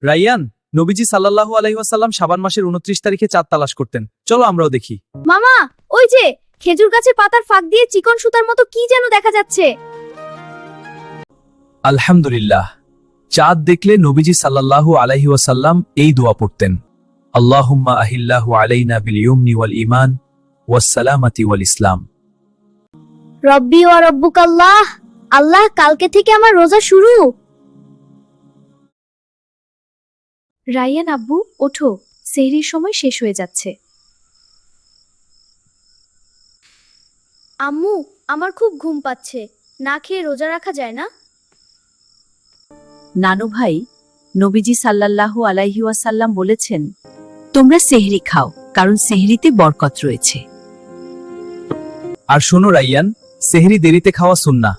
রাইয়ান, নবীজি সাল্লাল্লাহু আলাইহি ওয়াসাল্লাম শাবান মাসের 29 তারিখে চাঁদ তালাশ করতেন। চলো আমরাও দেখি। মামা, ওই যে খেজুর গাছের পাতার ফাঁক দিয়ে চিকন সুতার মতো কি যেন দেখা যাচ্ছে। আলহামদুলিল্লাহ। চাঁদ দেখলে নবীজি সাল্লাল্লাহু আলাইহি ওয়াসাল্লাম এই দোয়া পড়তেন, আল্লাহুম্মা আহিল্লাহু আলাইনা বিল ইয়ুমনি ওয়াল ঈমান ওয়াস সালামাতি ওয়াল ইসলাম। রব্বি ওয়া রব্বুকাল্লাহ। আল্লাহ, কালকে থেকে আমার রোজা শুরু। রাইয়ান আব্বু, ওঠো, সেহরির সময় শেষ হয়ে যাচ্ছে। আম্মু, আমার খুব ঘুম পাচ্ছে, না খেয়ে রোজা রাখা যায় না? নানু ভাই, নবীজি সাল্লাল্লাহু আলাইহি ওয়াসাল্লাম বলেছেন, তোমরা সেহরি খাও, কারণ সেহরিতে বরকত রয়েছে। আর শোনো রাইয়ান, সেহরি দেরিতে খাওয়া সুন্নাহ।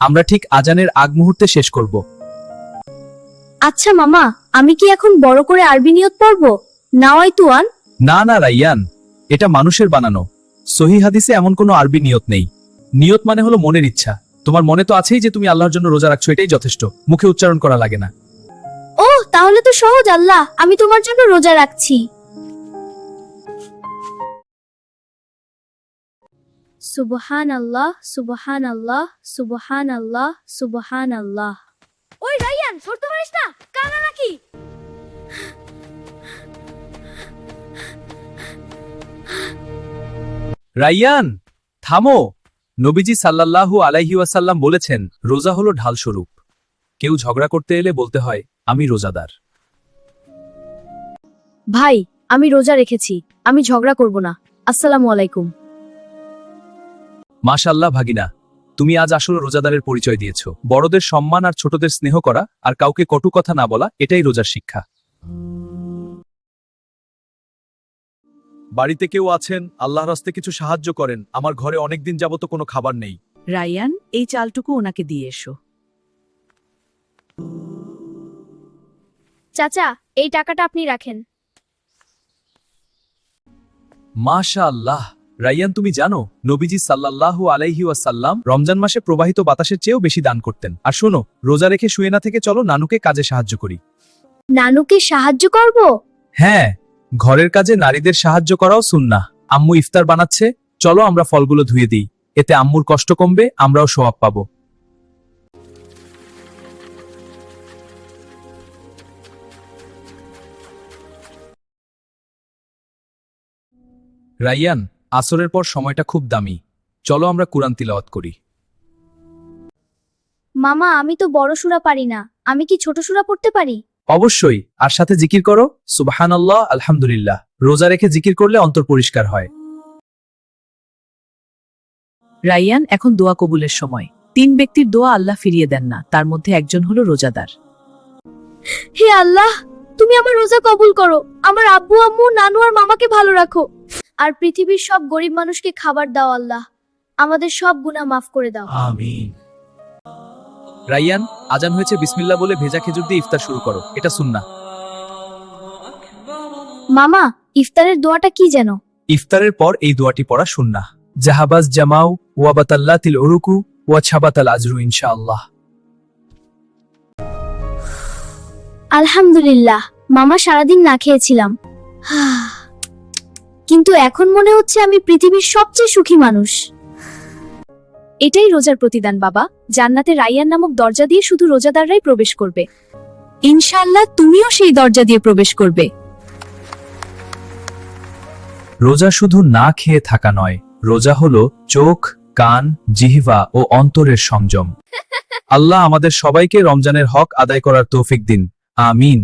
আমরা ঠিক আজানের আগ মুহূর্তে শেষ করব। আচ্ছা মামা, আমি কি এখন বড় করে আরবি নিয়ত পড়ব? নাওয়াইতুয়ান। না না রাইয়ান, এটা মানুষের বানানো। সহিহ হাদিসে এমন কোনো আরবি নিয়ত নেই। নিয়ত মানে হলো মনের ইচ্ছা। তোমার মনে তো আছেই যে তুমি আল্লাহর জন্য রোজা রাখছো, এটাই যথেষ্ট। মুখে উচ্চারণ করা লাগে না। ওহ, তাহলে তো সহজ। আল্লাহ, আমি তোমার জন্য রোজা রাখছি। সুবহানাল্লাহ, সুবহানাল্লাহ, সুবহানাল্লাহ, সুবহানাল্লাহ। ওই রাইয়ান, সরতে পারিস না? কানা নাকি? রাইয়ান, থামো। নবীজি সাল্লাল্লাহু আলাইহি ওয়াসাল্লাম বলেছেন, রোজা হলো ঢাল স্বরূপ। কেউ ঝগড়া করতে এলে বলতে হয়, আমি রোজাদার। ভাই, আমি রোজা রেখেছি, আমি ঝগড়া করব না। আসসালামু আলাইকুম। মাশাআল্লাহ ভাগিনা, তুমি আজ আসলে রোজাদারের পরিচয় দিয়েছো। বড়দের সম্মান আর ছোটদের স্নেহ করা আর কাউকে কটু কথা না বলা, এটাই রোজার শিক্ষা। বাড়িতে কেউ আছেন? আল্লাহর রাস্তে কিছু সাহায্য করেন। আমার ঘরে অনেকদিন যাবত কোনো খাবার নেই। রাইয়ান, এই চালটুকু ওনাকে দিয়ে এসো। চাচা, এই টাকাটা আপনি রাখেন। মাশাআল্লাহ। রাইয়ান, তুমি জানো নবীজি সাল্লাল্লাহু আলাইহি ওয়াসাল্লাম রমজান মাসে প্রবাহিত বাতাসের চেয়েও বেশি দান করতেন। আর শোনো, রোজা রেখে শুয়ে না থেকে চলো নানুকে কাজে সাহায্য করি। নানুকে সাহায্য করব? হ্যাঁ, ঘরের কাজে নারীদের সাহায্য করাও সুন্নাহ। আম্মু ইফতার বানাচ্ছে, চলো আমরা ফলগুলো ধুয়ে দিই। এতে আম্মুর কষ্ট কমবে, আমরাও সওয়াব পাবো। রাইয়ান, আসরের পর সময়টা খুব দামি। চলো আমরা কুরআন তিলাওয়াত করি। মামা, আমি তো বড় সূরা পারি না, আমি কি ছোট সূরা পড়তে পারি? অবশ্যই, আর সাথে জিকির করো, সুবহানাল্লাহ, আলহামদুলিল্লাহ। রোজা রেখে জিকির করলে অন্তর পরিষ্কার হয়। রাইয়ান, এখন দোয়া কবুলের সময়। 3 ব্যক্তির দোয়া আল্লাহ ফিরিয়ে দেন না, তার মধ্যে একজন হলো রোজাদার। হে আল্লাহ, তুমি আমার রোজা কবুল করো। আমার আব্বু আম্মু, নানু আর মামাকে ভালো রাখো। আর পৃথিবীর সব গরিব মানুষকে খাবার দাও আল্লাহ। আমাদের সব গুনাহ মাফ করে দাও। আমিন। রাইয়ান, আজান হয়েছে, বিসমিল্লাহ বলে ভেজা খেজুর দিয়ে ইফতার শুরু করো, এটা সুন্নাহ। মামা, ইফতারের দোয়াটা কি যেন? ইফতারের পর এই দোয়াটি পড়া সুন্নাহ। জাহাবাজ জামাউ ওয়াবাতাল্লাতিল উরুকু ওয়া ছাবাতাল আজরু ইনশাআল্লাহ। আলহামদুলিল্লাহ, মামা, সারাদিন না খেয়েছিলাম, কিন্তু এখন মনে হচ্ছে আমি পৃথিবীর সবচেয়ে সুখী মানুষ। এটাই রোজার প্রতিদান বাবা। জান্নাতে রাইয়ান নামক দরজা দিয়ে শুধু রোজাদাররাই প্রবেশ করবে। ইনশাআল্লাহ তুমিও সেই দরজা দিয়ে প্রবেশ করবে। রোজা শুধু না খেয়ে থাকা নয়, রোজা হলো চোখ, কান, জিহ্বা ও অন্তরের সংযম। আল্লাহ আমাদের সবাইকে রমজানের হক আদায় করার তৌফিক দিন। আমিন।